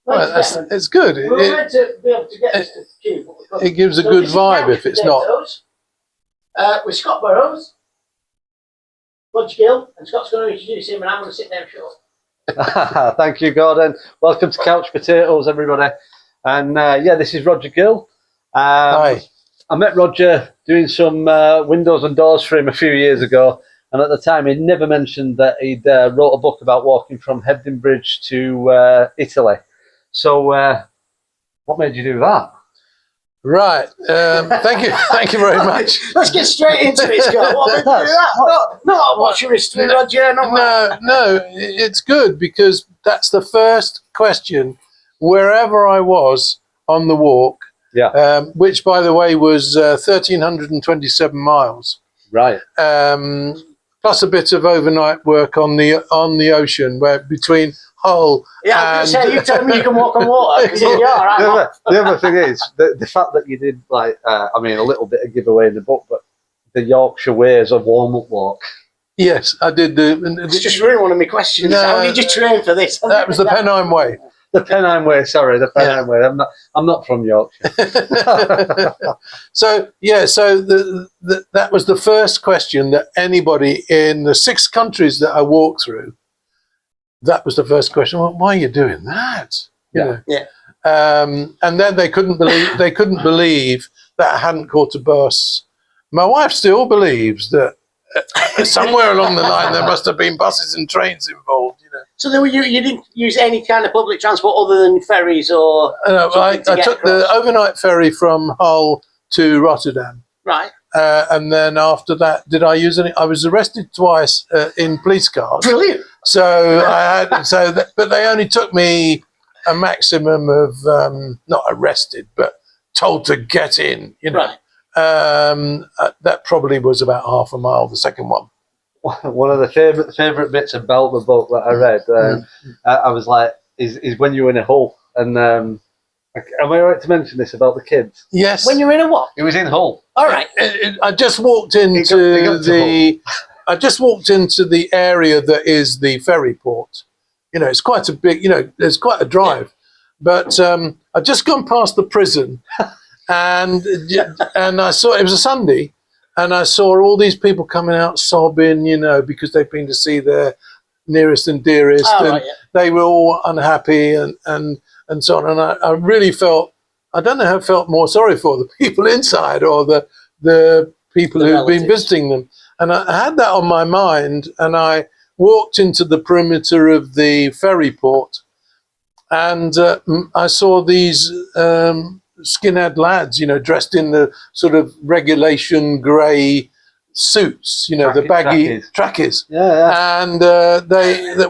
Well, it's good. We were meant to be able to get this to Kew, but we couldn't. It gives a good vibe if it's not. With Scott Burrows, Roger Gill, and Scott's going to introduce him, and I'm going to sit down short. Thank you, Gordon. Welcome to Couch Potatoes, everybody. And yeah, this is Roger Gill. Hi. I met Roger doing some windows and doors for him a few years ago, and at the time he'd never mentioned that he'd wrote a book about walking from Hebden Bridge to Italy. So what made you do that? Right. Thank you very much. Let's get straight into it, Scott. What made you do that? Not what's your history, Roger. No, it's good because that's the first question wherever I was on the walk. Yeah. Which, by the way, was 1,327 miles. Right. Plus a bit of overnight work on the ocean, where between Hull. Yeah, I was going to say, you tell me you can walk on water. The other thing is the fact that you did I mean, a little bit of giveaway in the book, but the Yorkshire Way is a warm-up walk. Yes, I did. It's just really one of my questions. No, how did you train for this? That was the Pennine Way. The Pennine Way, sorry, the Pennine Way. I'm not from Yorkshire. So that was the first question that anybody in the 6 countries that I walked through. That was the first question. Well, why are you doing that? You know? Yeah. And then they couldn't believe that I hadn't caught a bus. My wife still believes that somewhere along the line there must have been buses and trains involved. You know. So you didn't use any kind of public transport other than ferries or? I took the overnight ferry from Hull to Rotterdam. Right. And then after that, did I use any? I was arrested twice in police cars. Brilliant. So I had but they only took me a maximum of not arrested, but told to get in. You know, right. That probably was about half a mile. The second one. One of the favourite bits about the book that I read, I was like, is when you were in a Hull, and am I right to mention this about the kids? Yes. When you're in a what? It was in Hull. All right. I just walked into I just walked into the area that is the ferry port. You know, it's quite a big. You know, there's quite a drive, but I'd just gone past the prison, and I saw it was a Sunday, and I saw all these people coming out sobbing. You know, because they've been to see their nearest and dearest, they were all unhappy and so on. And I really felt, I don't know how I felt more sorry for the people inside or the people who've been visiting them. And I had that on my mind, and I walked into the perimeter of the ferry port, and I saw these skinhead lads, you know, dressed in the sort of regulation grey suits, you know, the baggy trackies. Yeah. And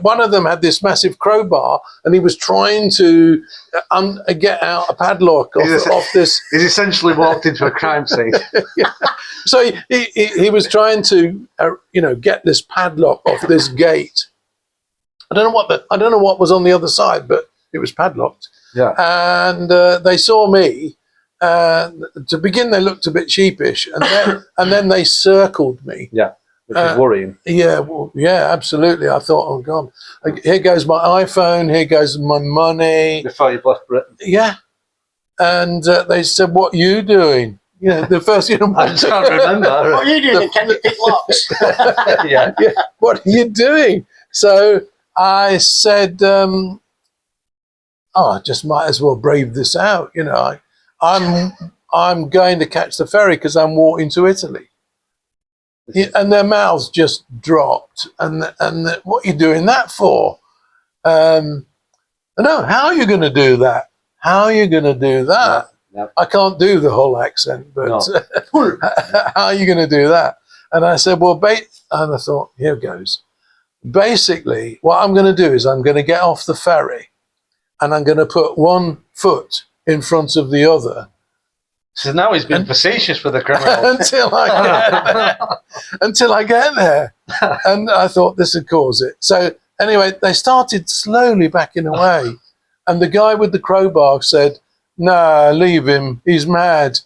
one of them had this massive crowbar, and he was trying to get out a padlock off this. He's essentially walked into a crime scene. Yeah. So he was trying to get this padlock off this gate. I don't know what was on the other side, but it was padlocked. Yeah. And they saw me. To begin, they looked a bit sheepish, and then they circled me. Yeah, which is worrying. Yeah, well, yeah, absolutely. I thought, oh God, here goes my iPhone, here goes my money. Before you left Britain. Yeah, and they said, "What are you doing?" You know, the first I just can't remember. What are you doing? Can you pick locks? Yeah. What are you doing? So I said, I just might as well brave this out. You know, I'm going to catch the ferry because I'm walking to Italy. And their mouths just dropped. And what are you doing that for? No, how are you going to do that? How are you going to do that? No. I can't do the whole accent, but no. How are you going to do that? And I said, well, and I thought, here goes. Basically, what I'm going to do is I'm going to get off the ferry, and I'm going to put one foot in front of the other. So now he's been facetious with the criminal. until I get there. And I thought this would cause it. So anyway, they started slowly backing away. And the guy with the crowbar said, "No, leave him. He's mad."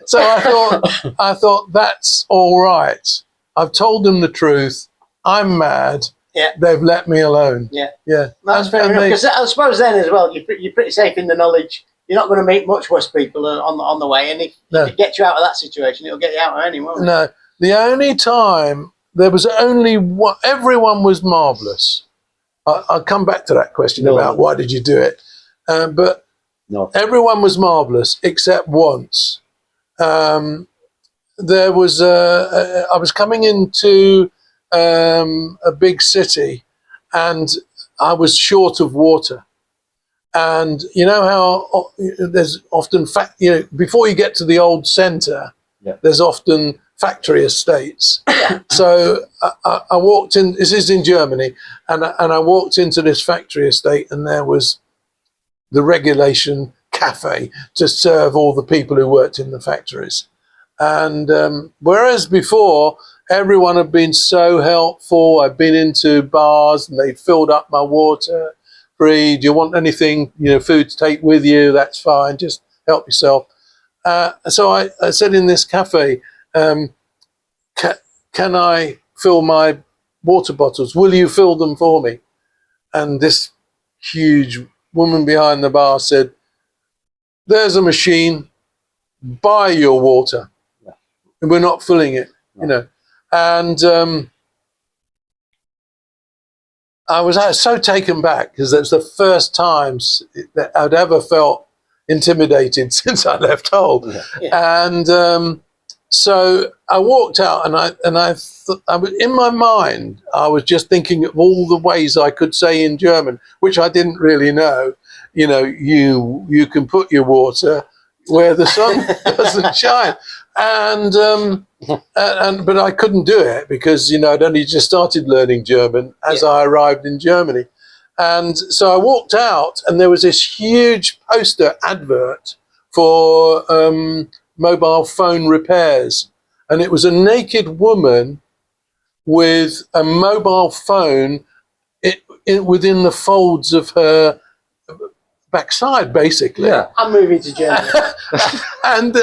So I thought that's all right. I've told them the truth. I'm mad. they've let me alone. Yeah. Yeah. That's fair enough. Because I suppose then as well, you're pretty safe in the knowledge you're not going to meet much worse people on the way. And if it gets you out of that situation, it'll get you out of any, won't it? No. The only time there was only one, everyone was marvellous. I'll come back to that question about why did you do it. But everyone was marvellous except once. There was I was coming into a big city and I was short of water. And you know how there's often, before you get to the old centre, there's often factory estates. So I walked in, this is in Germany, and I walked into this factory estate and there was the regulation cafe to serve all the people who worked in the factories. And whereas before, everyone had been so helpful, I'd been into bars and they'd filled up my water. Free, do you want anything, food to take with you? That's fine, just help yourself. So I said in this cafe, can I fill my water bottles? Will you fill them for me? And this huge woman behind the bar said, there's a machine, buy your water. And we're not filling it, And I was so taken back because that's the first time that I'd ever felt intimidated since I left Hull. And so I walked out, and I was in my mind, I was just thinking of all the ways I could say in German, which I didn't really know. You can put your water where the sun doesn't shine, but I couldn't do it because I'd only just started learning German as I arrived in Germany. And so I walked out and there was this huge poster advert for mobile phone repairs, and it was a naked woman with a mobile phone within the folds of her backside, basically. I'm moving to Germany. and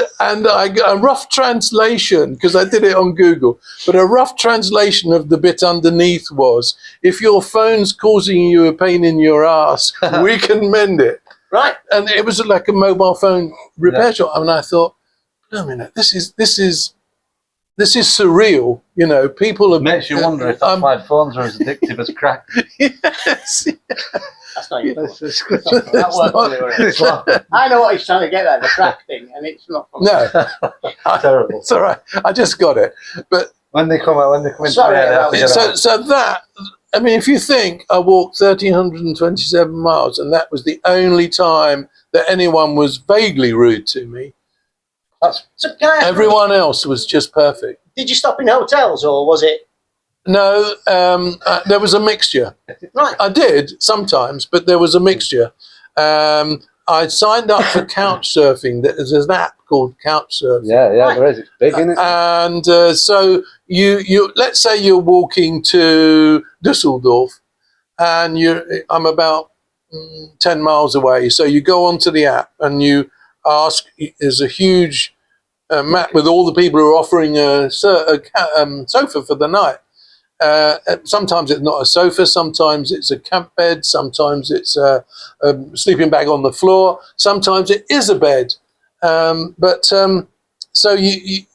I got a rough translation, because I did it on Google, but a rough translation of the bit underneath was, if your phone's causing you a pain in your ass, we can mend it. Right. And it was like a mobile phone repair shop. And I thought, wait a minute, this is surreal. People have... Makes you wonder if that's why phones are as addictive as crack. Yes. That's not your fault. I know what he's trying to get at, the crack thing, and it's not funny. No. Terrible. It's all right. I just got it. But when they come in, so that, I mean, if you think I walked 1,327 miles and that was the only time that anyone was vaguely rude to me, everyone else was just perfect. Did you stop in hotels, or was it? No, there was a mixture. Right. I did sometimes, but there was a mixture. I signed up for couch surfing. There's an app called Couch Surfing. Yeah, there is. It's big, isn't it? And so you let's say you're walking to Düsseldorf, and I'm about 10 miles away. So you go onto the app and you ask. There's a huge map with all the people who are offering a sofa for the night. Sometimes it's not a sofa, sometimes it's a camp bed, sometimes it's a sleeping bag on the floor, sometimes it is a bed. So you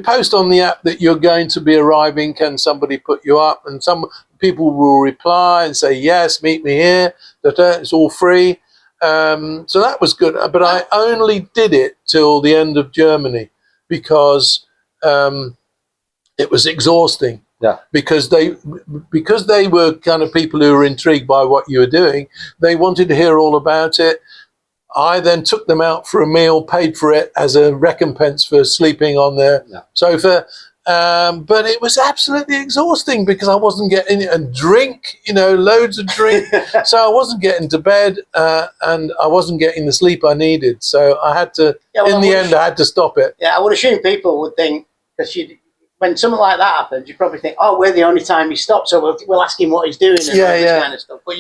post on the app that you're going to be arriving, can somebody put you up? And some people will reply and say, yes, meet me here, it's all free. So that was good, but I only did it till the end of Germany because it was exhausting. Yeah. Because they were kind of people who were intrigued by what you were doing. They wanted to hear all about it. I then took them out for a meal, paid for it as a recompense for sleeping on their sofa. But it was absolutely exhausting because I wasn't getting a drink, loads of drink. So I wasn't getting to bed and I wasn't getting the sleep I needed. So I had to, in the end, I had to stop it. Yeah, I would assume people would think, because when something like that happens, you probably think, oh, we're the only time he stopped, so we'll ask him what he's doing and this kind of stuff. But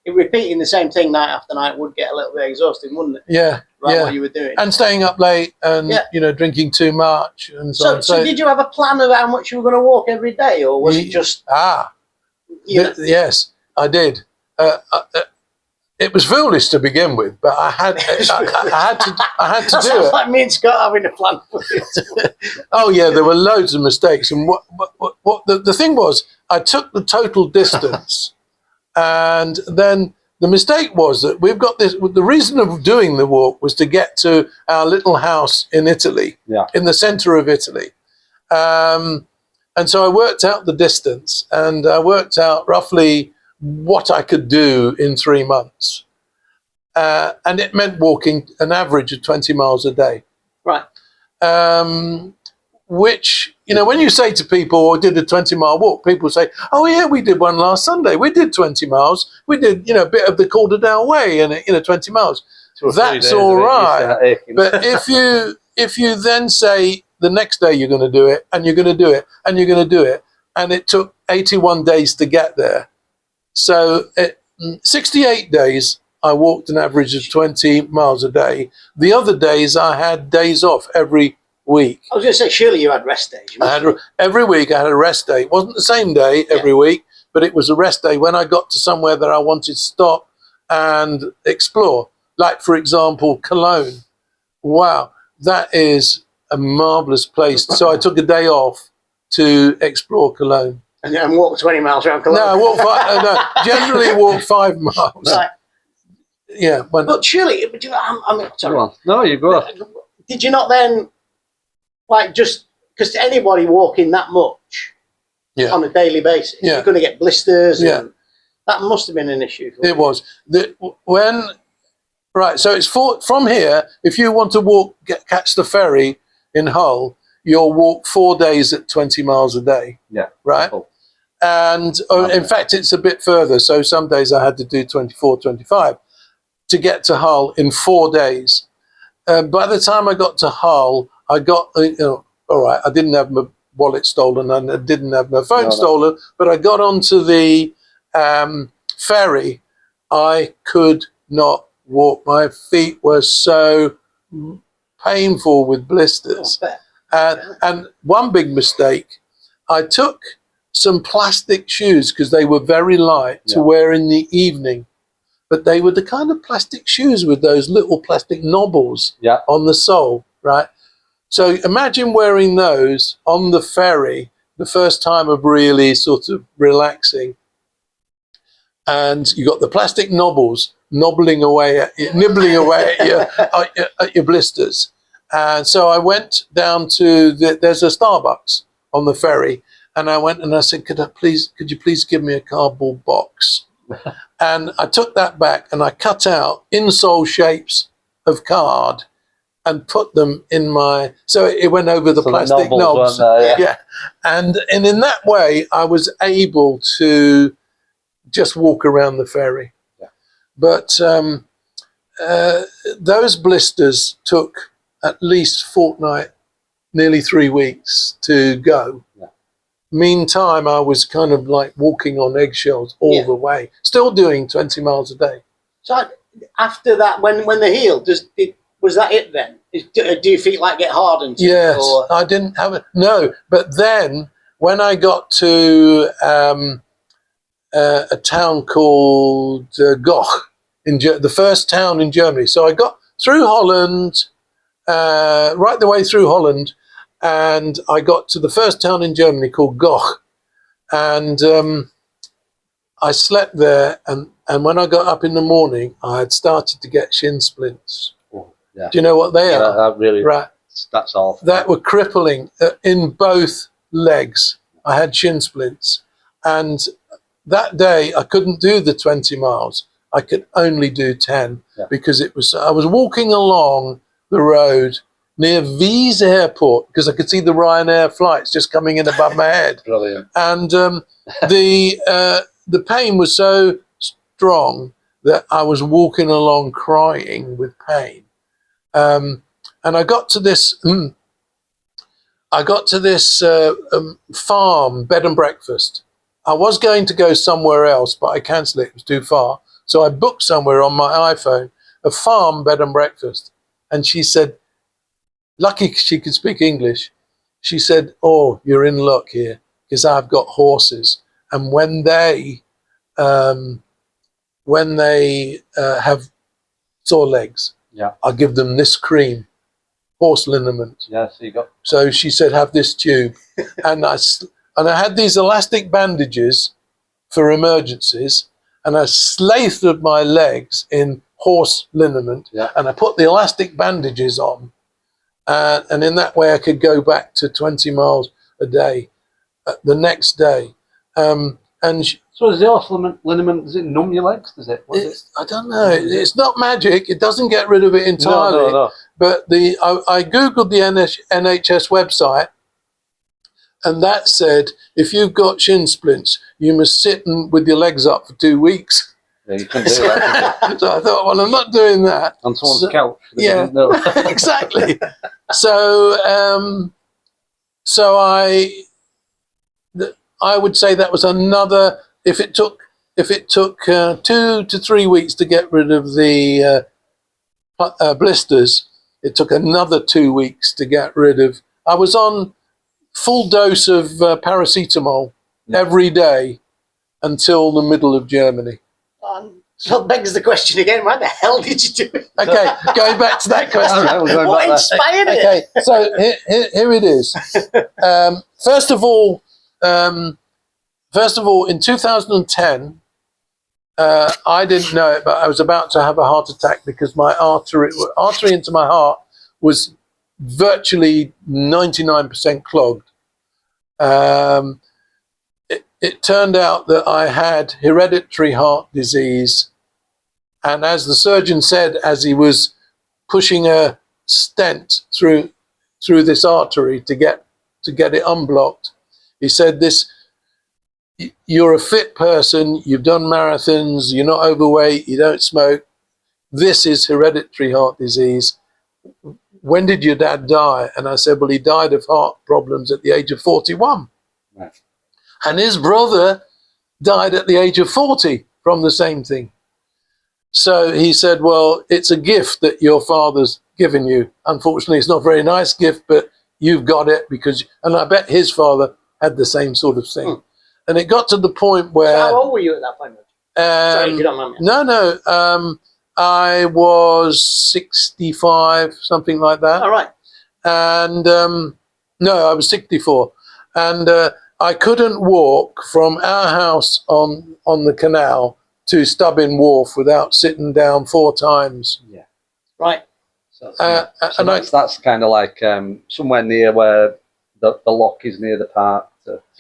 repeating the same thing night after night would get a little bit exhausting, wouldn't it? Yeah. What you were doing. And staying up late and, drinking too much and so on. So did you have a plan of how much you were going to walk every day, or was it just... Yes, I did. It was foolish to begin with, but I had to do it. Like me and Scott having a plan for it. Oh yeah, there were loads of mistakes, and what the thing was, I took the total distance, and then the mistake was that we've got this. The reason of doing the walk was to get to our little house in Italy, in the centre of Italy, and so I worked out the distance, and I worked out roughly what I could do in 3 months. And it meant walking an average of 20 miles a day. Right. Which, when you say to people, I did a 20-mile walk, people say, oh, yeah, we did one last Sunday. We did 20 miles. We did, a bit of the Calderdale Way and, 20 miles. That's all right. But if you then say the next day you're going to do it, and you're going to do it, and you're going to do it, and it took 81 days to get there. So 68 days, I walked an average of 20 miles a day. The other days, I had days off every week. I was going to say, surely you had rest days. Every week, I had a rest day. It wasn't the same day every week, but it was a rest day when I got to somewhere that I wanted to stop and explore. Like, for example, Cologne. Wow, that is a marvellous place. So I took a day off to explore Cologne. And walk 20 miles around Cologne? No, generally walk 5 miles. Right. Yeah. But surely, sorry. No, you go. Did you not then, just, because anybody walking that much on a daily basis, you're going to get blisters. Yeah. And that must have been an issue. It was. Right, so it's from here, if you want to catch the ferry in Hull, you'll walk 4 days at 20 miles a day. Yeah. Right? Cool. And in fact, it's a bit further. So some days I had to do 24, 25 to get to Hull in 4 days. By the time I got to Hull, I got, all right, I didn't have my wallet stolen and I didn't have my phone stolen, but I got onto the ferry. I could not walk. My feet were so painful with blisters. And one big mistake, I took some plastic shoes because they were very light to wear in the evening. But they were the kind of plastic shoes with those little plastic knobbles on the sole, right? So imagine wearing those on the ferry the first time of really sort of relaxing. And you got the plastic knobbles nibbling away at your blisters. And so I went down to there's a Starbucks on the ferry, and I went and I said, could you please give me a cardboard box? And I took that back and I cut out insole shapes of card and put them in so it went over the plastic knobs. And in that way I was able to just walk around the ferry. But those blisters took at least fortnight, nearly 3 weeks to go. Meantime, I was kind of like walking on eggshells all the way, still doing 20 miles a day. So after that, when they healed, was that it then? Do your feet get hardened? Yes, I didn't have it. No, but then when I got to a town called Goch, the first town in Germany. So I got through Holland, right the way through Holland, and I got to the first town in Germany called Goch, and I slept there, and when I got up in the morning, I had started to get shin splints. Oh, yeah. Do you know what they are? That really, right. That's all. That were crippling in both legs. I had shin splints, and that day I couldn't do the 20 miles. I could only do 10 because I was walking along the road near Wies Airport because I could see the Ryanair flights just coming in above my head. Brilliant. And the pain was so strong that I was walking along crying with pain. And I got to this farm bed and breakfast. I was going to go somewhere else, but I cancelled it. It was too far. So I booked somewhere on my iPhone, a farm bed and breakfast. And she said, lucky she could speak English. She said, oh, you're in luck here because I've got horses and when they have sore legs, I give them this cream, horse liniment. Yeah, so you got. So she said, have this tube, and I had these elastic bandages for emergencies, and I slathered my legs in horse liniment, and I put the elastic bandages on, and in that way I could go back to 20 miles a day the next day. So does the horse liniment, does it numb your legs? Does it? I don't know. It's not magic. It doesn't get rid of it entirely. No. But I googled the NHS website, and that said, if you've got shin splints, you must sit with your legs up for 2 weeks. Yeah, you couldn't do that. So I thought, well, I'm not doing that. On someone's couch. Yeah, exactly. So I would say that was another. If it took 2 to 3 weeks to get rid of the blisters, it took another 2 weeks to get rid of. I was on full dose of paracetamol every day until the middle of Germany. So it begs the question again, why the hell did you do it? Okay, going back to that question. What inspired it? Okay, so here it is. First of all, in 2010, I didn't know it, but I was about to have a heart attack because my artery into my heart was virtually 99% clogged. It turned out that I had hereditary heart disease, and as the surgeon said, as he was pushing a stent through this artery to get it unblocked, he said, you're a fit person, you've done marathons, you're not overweight, you don't smoke. This is hereditary heart disease. When did your dad die? And I said, well, he died of heart problems at the age of 41. Right. And his brother died at the age of 40 from the same thing. So he said, well, it's a gift that your father's given you. Unfortunately, it's not a very nice gift, but you've got it and I bet his father had the same sort of thing. And it got to the point where... So how old were you at that point? Sorry, if you don't mind me. No. I was 65, something like that. All right. And no, I was 64. And I couldn't walk from our house on the canal to Stubbin Wharf without sitting down 4 times. Yeah. Right. So that's kind of like somewhere near where the lock is near the park.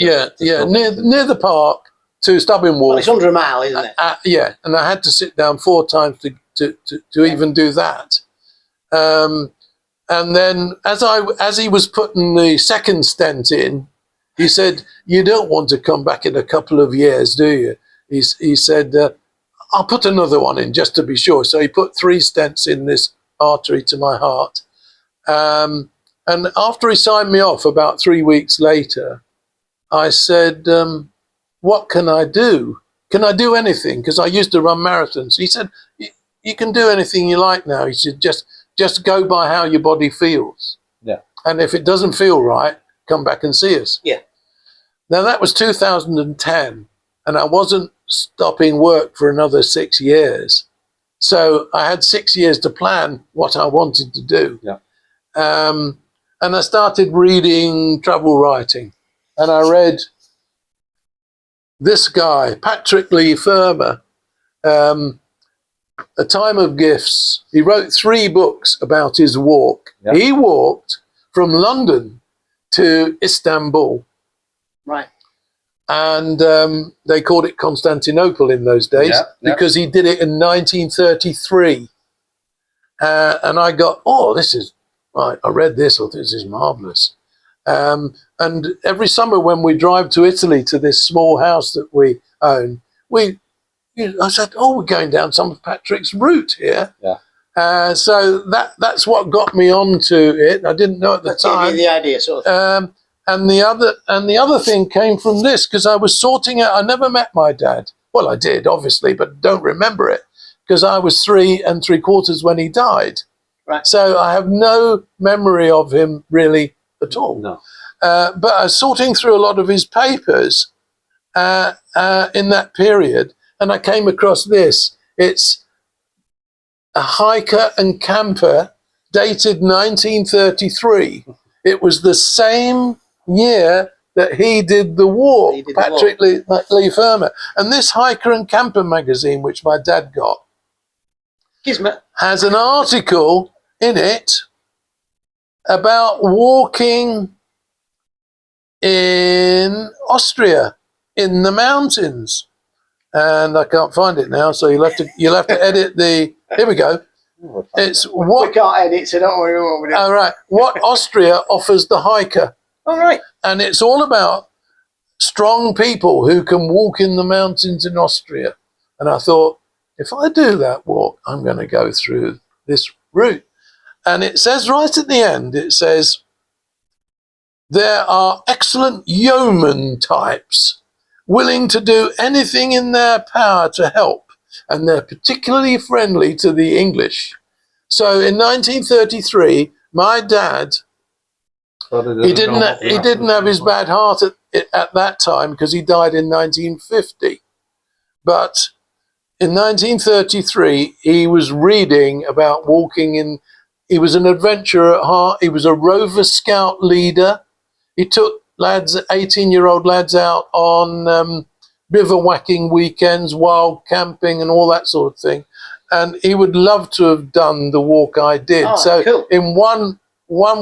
Near the park to Stubbin Wharf. Well, it's under a mile, isn't it? Yeah, and I had to sit down 4 times to even do that. And then as he was putting the second stent in, he said, "You don't want to come back in a couple of years, do you?" He said, "I'll put another one in just to be sure." So he put 3 stents in this artery to my heart. And after he signed me off about 3 weeks later, I said, what can I do? Can I do anything? Because I used to run marathons. He said, you can do anything you like now. He said, just go by how your body feels. Yeah. And if it doesn't feel right, come back and see us. Yeah. Now, that was 2010, and I wasn't stopping work for another 6 years. So I had 6 years to plan what I wanted to do. Yeah. And I started reading travel writing. And I read this guy, Patrick Lee Firmer, A Time of Gifts. He wrote 3 books about his walk. Yeah. He walked from London to Istanbul. Right. And they called it Constantinople in those days because he did it in 1933. And I got, this is, right, I read this, this is marvellous. And every summer when we drive to Italy to this small house that we own, I said, we're going down some of Patrick's route here. Yeah. So that's what got me onto it. I didn't know at the time. Gave you the idea, sort of. And the other thing came from this, because I was sorting out. I never met my dad. Well, I did, obviously, but don't remember it because I was 3 3/4 when he died. Right. So I have no memory of him really at all. No. But I was sorting through a lot of his papers, in that period, and I came across this. It's a hiker and camper dated 1933. It was the same year that he did the walk, Patrick Lee Firma. And this hiker and camper magazine, which my dad got, has an article in it about walking in Austria in the mountains, and I can't find it now, so you'll have to edit the. Here we go. It's what we can't edit, so don't worry what we're doing. All right, what Austria offers the hiker. All right, and it's all about strong people who can walk in the mountains in Austria. And I thought, if I do that walk, I'm going to go through this route. And it says right at the end, it says, there are excellent yeoman types willing to do anything in their power to help, and they're particularly friendly to the English. So in 1933, my dad, he didn't have his bad heart at that time, because he died in 1950. But in 1933, he was reading about walking in. He was an adventurer at heart. He was a Rover Scout leader. He took lads, 18-year-old lads, out on bivouacking weekends, wild camping and all that sort of thing. And he would love to have done the walk I did. Oh, so cool. in one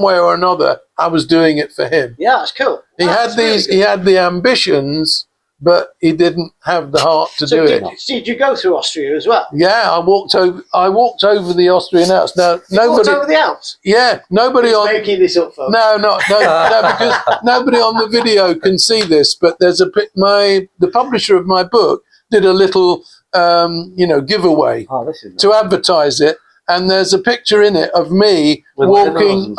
way or another, I was doing it for him. Yeah, that's cool. He had the ambitions, but he didn't have the heart to do it. Did you go through Austria as well? Yeah, I walked over the Austrian Alps. Now, You walked over the Alps? Yeah, nobody He's on making this up, folks. no, because nobody on the video can see this. But there's the publisher of my book did a little giveaway to advertise it, and there's a picture in it of me walking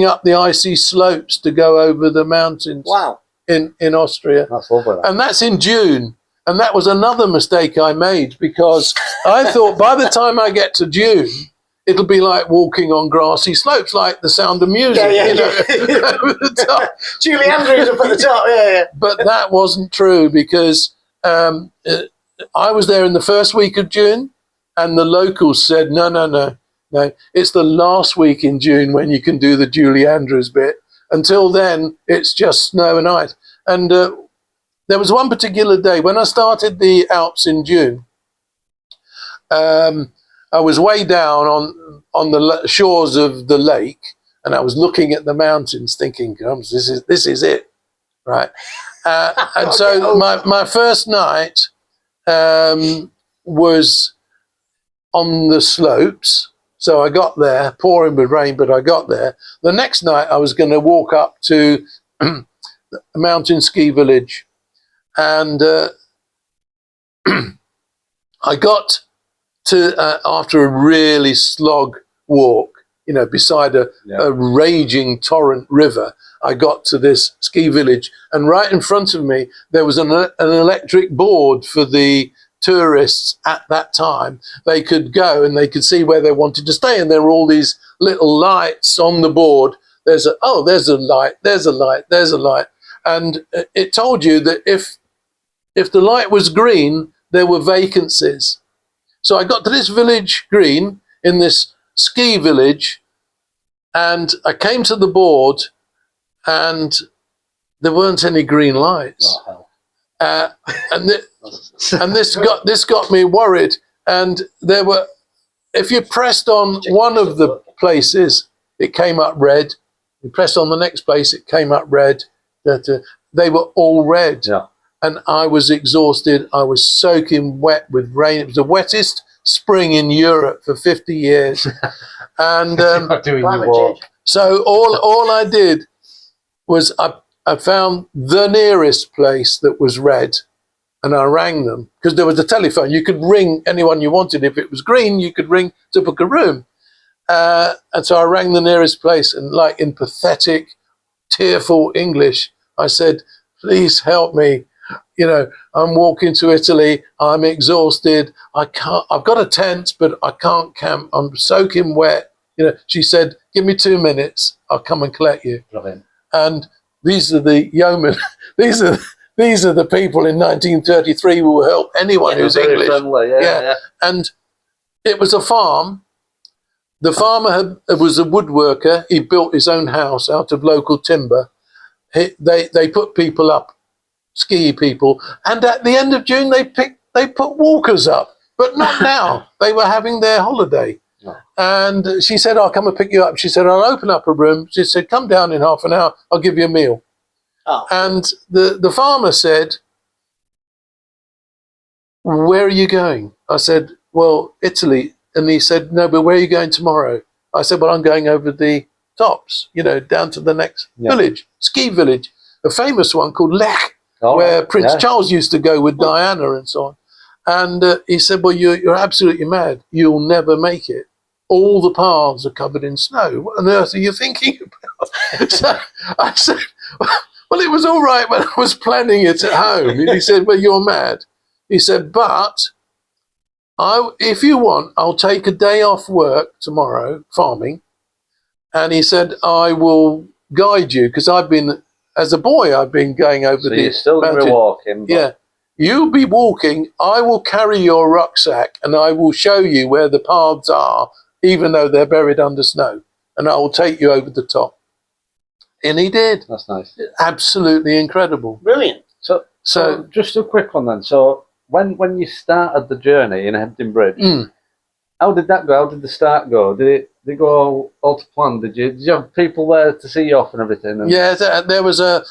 up the icy slopes to go over the mountains. Wow. In Austria. That's lovely. And that's in June. And that was another mistake I made, because I thought by the time I get to June, it'll be like walking on grassy slopes, like The Sound of Music. Over the top. Julie Andrews up at the top, yeah. But that wasn't true, because I was there in the first week of June, and the locals said, no, it's the last week in June when you can do the Julie Andrews bit. Until then, it's just snow and ice. And there was one particular day when I started the Alps in June. I was way down on the shores of the lake, and I was looking at the mountains, thinking, "This is it, right?" And so my first night was on the slopes. So I got there, pouring with rain, but I got there. The next night I was going to walk up to a mountain ski village. And I got to, after a really slog walk, beside a raging torrent river, I got to this ski village. And right in front of me, there was an electric board for the tourists at that time. They could go and they could see where they wanted to stay, and there were all these little lights on the board. There's a light, there's a light, there's a light, and it told you that if the light was green, there were vacancies. So I got to this village green in this ski village, and I came to the board, and there weren't any green lights. Oh, hell. And this got me worried. And there were, if you pressed on one of the places, it came up red. You pressed on the next place, it came up red. They were all red. Yeah. And I was exhausted. I was soaking wet with rain. It was the wettest spring in Europe for 50 years. And so all I did was I found the nearest place that was red. And I rang them, because there was a telephone. You could ring anyone you wanted. If it was green, you could ring to book a room. And so I rang the nearest place, and like in pathetic, tearful English, I said, "Please help me. I'm walking to Italy. I'm exhausted. I've got a tent, but I can't camp. I'm soaking wet." She said, "Give me 2 minutes. I'll come and collect you." Brilliant. And these are the yeomen. These are these are the people in 1933 who will help anyone who's very English. friendly, yeah. And it was a farm. The farmer was a woodworker. He built his own house out of local timber. They put people up, ski people, and at the end of June they put walkers up, but not now. They were having their holiday. Oh. And she said, I'll come and pick you up. She said, I'll open up a room. She said, come down in half an hour. I'll give you a meal. Oh. And the farmer said, where are you going? I said, well, Italy. And he said, no, but where are you going tomorrow? I said, well, I'm going over the tops, down to the next village, ski village, a famous one called Lech, where Prince Charles used to go with Diana and so on. And he said, well, you're absolutely mad. You'll never make it. All the paths are covered in snow. What on earth are you thinking about? So I said, well, it was all right when I was planning it at home. And he said, well, you're mad. He said, but if you want, I'll take a day off work tomorrow, farming. And he said, I will guide you, because as a boy, I've been going over the you're still going to be walking. But... Yeah. You'll be walking. I will carry your rucksack and I will show you where the paths are, even though they're buried under snow. And I will take you over the top. And he did. That's nice. Absolutely incredible. Brilliant. So just a quick one then. So when you started the journey in Hebden Bridge, how did that go? How did the start go? Did it go all to plan? Did you have people there to see you off and everything? And... Yeah, there was a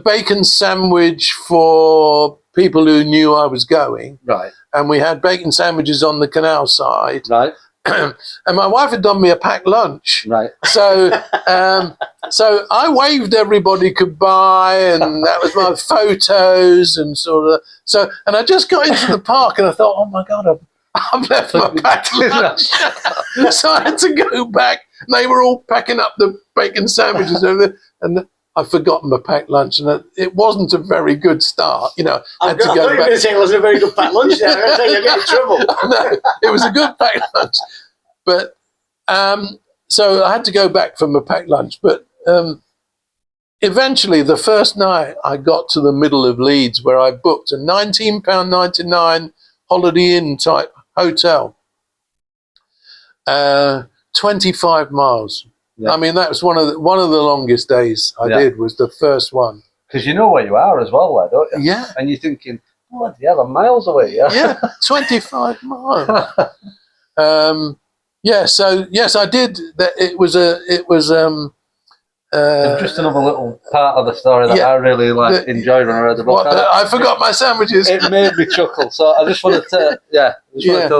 bacon sandwich for people who knew I was going. Right. And we had bacon sandwiches on the canal side. Right. And my wife had done me a packed lunch. Right. So so I waved everybody goodbye, and that was my photos and sort of. So, and I just got into the park and I thought, oh my God, I've left my packed lunch. So I had to go back. And they were all packing up the bacon sandwiches and everything. And I'd forgotten my packed lunch, and it wasn't a very good start. I had to go back. I thought you were going to say it wasn't a very good packed lunch there. I was going to say you're getting in trouble. No, it was a good packed lunch. But so I had to go back for my packed lunch. But eventually, the first night, I got to the middle of Leeds, where I booked a £19.99 Holiday Inn type hotel. 25 miles. Yeah. I mean, that was one of the longest days I did, was the first one. Because you know where you are as well, there, don't you? Yeah. And you're thinking, bloody hell, I'm miles away. Yeah, 25 miles. Yeah, so yes, I did. It was just another little part of the story that I really enjoyed when I read the book. I forgot my sandwiches. It made me chuckle, so I just wanted to,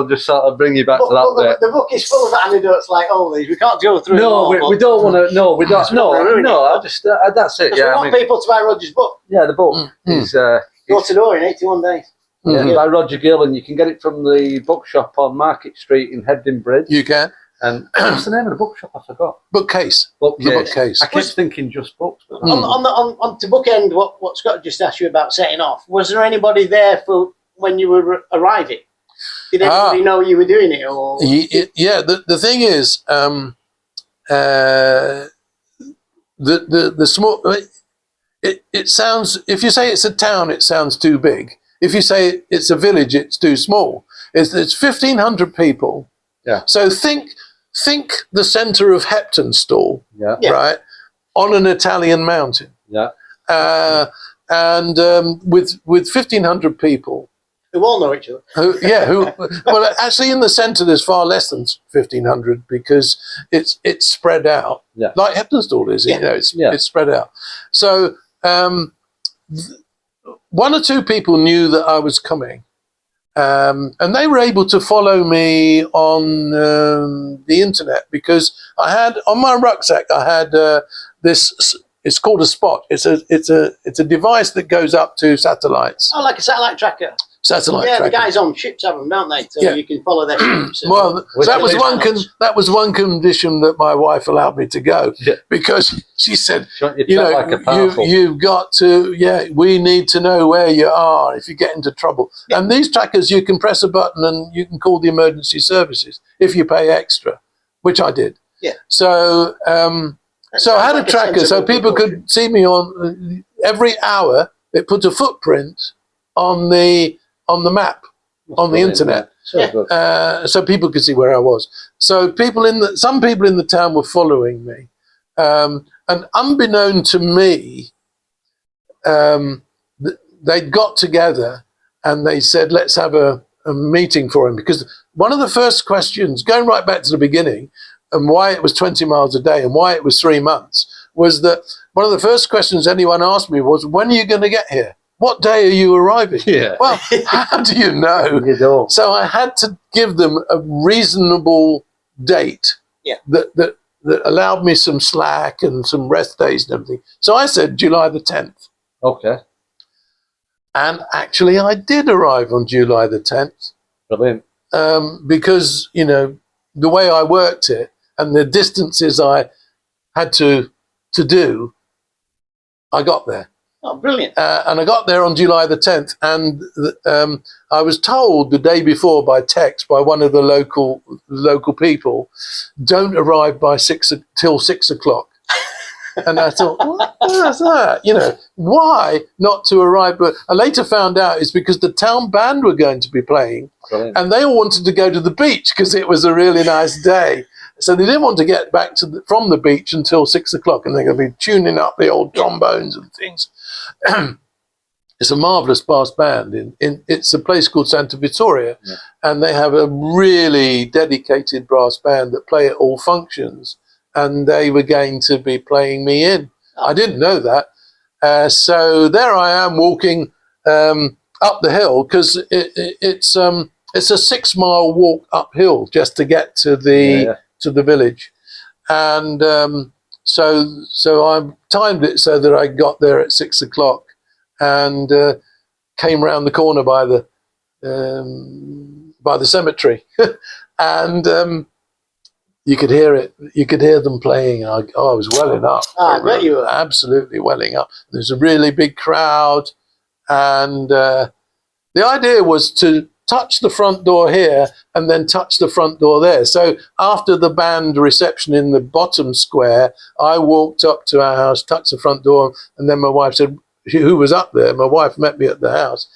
just sort of bring you back to that bit. The book is full of anecdotes like all these. We can't go through. No, we don't want to. No, we don't. No. I just that's it. Yeah, we want people to buy Roger's book. Yeah, the book is door to door in 81 days. Yeah, by Roger Gill, and you can get it from the bookshop on Market Street in Hebden Bridge. You can. And what's the name of the bookshop? I forgot. Bookcase. The bookcase. I kept thinking just books. But on to bookend what Scott just asked you about setting off. Was there anybody there for when you were arriving? Did anybody know you were doing it? Or yeah. The thing is, the small. It sounds. If you say it's a town, it sounds too big. If you say it's a village, it's too small. It's 1,500 people. Yeah. So think the centre of Heptonstall, right, on an Italian mountain. Yeah. And with 1,500 people. Who all know each other. Well, actually, in the centre, there's far less than 1,500 because it's spread out, like Heptonstall is. It's spread out. So one or two people knew that I was coming. And they were able to follow me on the internet, because I had on my rucksack I had this. It's called a spot. It's a device that goes up to satellites. Oh, like a satellite tracker. Satellite tracker. The guys on ships have them, don't they? So you can follow their ships. Well, that was one condition that my wife allowed me to go, because she said, you've got to, we need to know where you are if you get into trouble. Yeah. And these trackers, you can press a button and you can call the emergency services if you pay extra, which I did. Yeah. So, I had a tracker, so people could see me on every hour. it put a footprint on the map on the internet. So good. So people could see where I was. So some people in the town were following me, and unbeknown to me, they'd got together and they said, let's have a meeting for him, because one of the first questions, going right back to the beginning, and why it was 20 miles a day and why it was 3 months, was that one of the first questions anyone asked me was, when are you going to get here? What day are you arriving? Yeah. Well, how do you know? You don't. So I had to give them a reasonable date that allowed me some slack and some rest days and everything. So I said July the 10th. Okay. And actually I did arrive on July the 10th. Brilliant. Because, you know, the way I worked it and the distances I had to do, I got there. Oh, brilliant. And I got there on July the 10th, and I was told the day before by text by one of the local people, don't arrive by till 6 o'clock. And I thought, what's that? You know, why not to arrive? But I later found out it's because the town band were going to be playing. Brilliant. And they all wanted to go to the beach because it was a really nice day. So they didn't want to get back from the beach until 6 o'clock, and they're going to be tuning up the old trombones and things. It's a marvelous brass band. It's a place called Santa Vittoria, and they have a really dedicated brass band that play at all functions. And they were going to be playing me in. I didn't know that. So there I am walking up the hill, because it's a 6 mile walk uphill just to get to the village. And so I timed it so that I got there at 6 o'clock and came round the corner by the cemetery. And you could hear it. You could hear them playing. I was welling up. I bet you were. Absolutely welling up. There's a really big crowd. And the idea was to touch the front door here and then touch the front door there. So after the band reception in the bottom square, I walked up to our house, touched the front door, and then my wife said, who was up there? My wife met me at the house.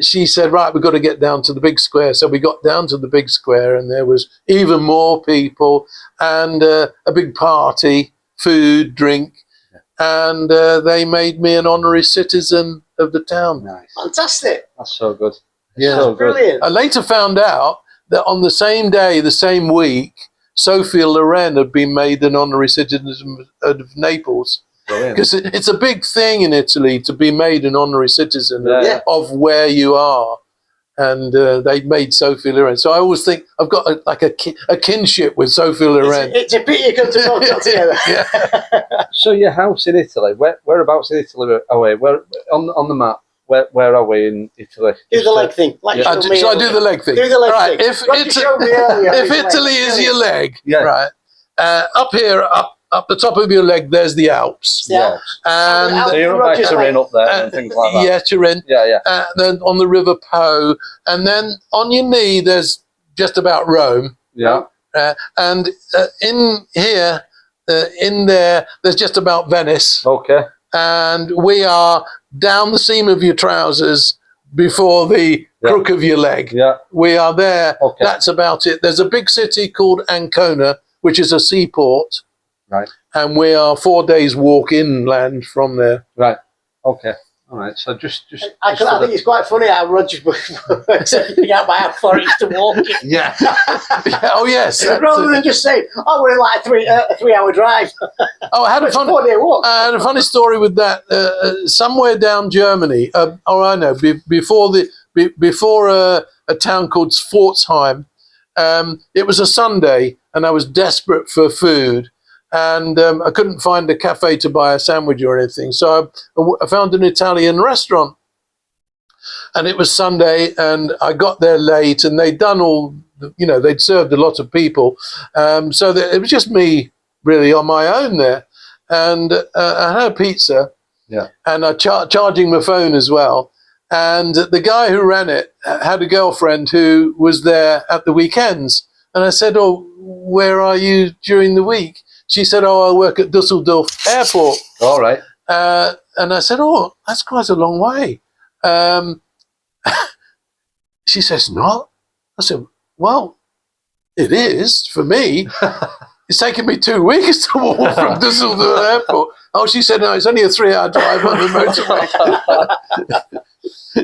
She said, right, we've got to get down to the big square. So we got down to the big square, and there was even more people and a big party, food, drink. And they made me an honorary citizen of the town. Nice. Fantastic. That's so good. Yeah. So good. Brilliant. I later found out that on the same day, the same week, Sophia Loren had been made an honorary citizen of Naples. Because it's a big thing in Italy to be made an honorary citizen of where you are. And they made Sophia Loren. So I always think I've got a kinship with Sophia Loren. It's a pity you come to both together. Yeah. So your house in Italy, whereabouts in Italy are we? Where on the map? Where are we in Italy? Do the leg thing. Like Shall I do the leg thing? Do the leg right. thing. If Italy is your leg, right? Up here, up the top of your leg, there's the Alps. Yeah. And so you're up by Turin up there and things like that. Yeah, Turin. Yeah. Then on the River Po, and then on your knee, there's just about Rome. Yeah. And in here, in there, there's just about Venice. Okay. And we are down the seam of your trousers before the crook of your leg. Yeah. We are there. Okay. That's about it. There's a big city called Ancona, which is a seaport. Right. And we are 4 days walk inland from there. Right. Okay. All right. So just I think it's quite funny how Roger works everything out by how far it is to walk it. Yeah. Oh, yes. Rather than just say, oh, we're in like a 3 hour drive. Oh, I had a 4 day walk. I had a funny story with that. Somewhere down Germany, I know, before a town called Pforzheim, it was a Sunday, and I was desperate for food. And I couldn't find a cafe to buy a sandwich or anything. So I found an Italian restaurant. And it was Sunday, and I got there late, and they'd done all, they'd served a lot of people. So it was just me really on my own there. And I had a pizza, and I charging my phone as well. And the guy who ran it had a girlfriend who was there at the weekends. And I said, oh, where are you during the week? She said, oh, I work at Dusseldorf Airport. All right. I said, "Oh, that's quite a long way." She says, "Not." I said, "Well, it is for me. It's taken me 2 weeks to walk from Düsseldorf Airport." Oh, she said, "No, it's only a 3-hour drive on the motorway."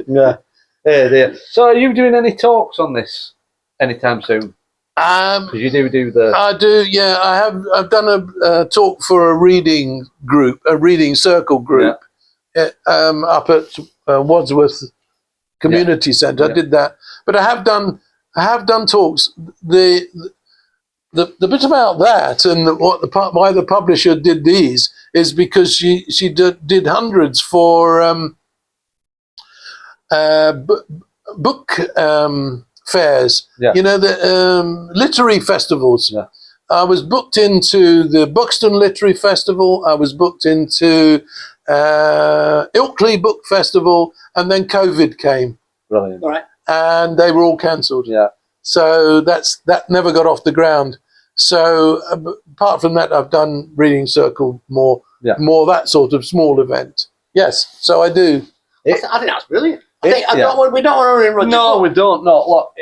Yeah. Dear. So, are you doing any talks on this anytime soon? Because you do the. I do, yeah. I've done a talk for a reading group, a reading circle group, up at Wadsworth Community Centre. I did that, but I have done talks. The bit about that and why the publisher did these is because she did hundreds for book fairs. Yeah. You know, the literary festivals. Yeah. I was booked into the Buxton Literary Festival. I was booked into Ilkley Book Festival, and then COVID came. Brilliant. All right. And they were all cancelled. Yeah. So that never got off the ground. So apart from that, I've done Reading Circle more that sort of small event. Yes, so I do. I think that's brilliant. We don't want to ruin Roger's No, book. we don't. No, look,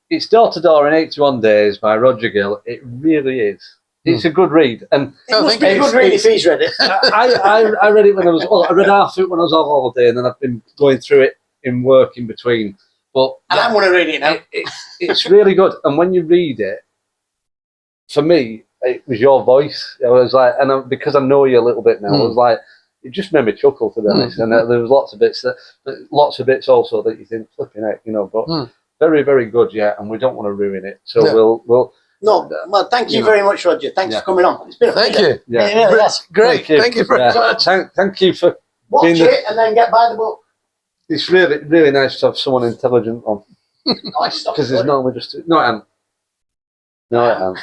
it's Door to Door in 81 Days by Roger Gill. It really is. It's a good read, and It must be a good read if he's read it. I read it when I read half of it when I was on holiday, and then I've been going through it in work in between. But And I want to read it now. It's really good, and when you read it, for me, it was your voice. I was like, because I know you a little bit now, I was like, it just made me chuckle, to be honest. And there was lots of bits also that you think flipping out, you know. But very, very good, yeah. And we don't want to ruin it, so we'll. No, well, thank you very much, Roger. Thanks for coming on. It's been a pleasure. Thank you. Yeah. It really has. Great. Thank you very much. Thank you for Watch being it and then get by the book. It's really, really nice to have someone intelligent on, Nice stuff. because there's normally just no, I am.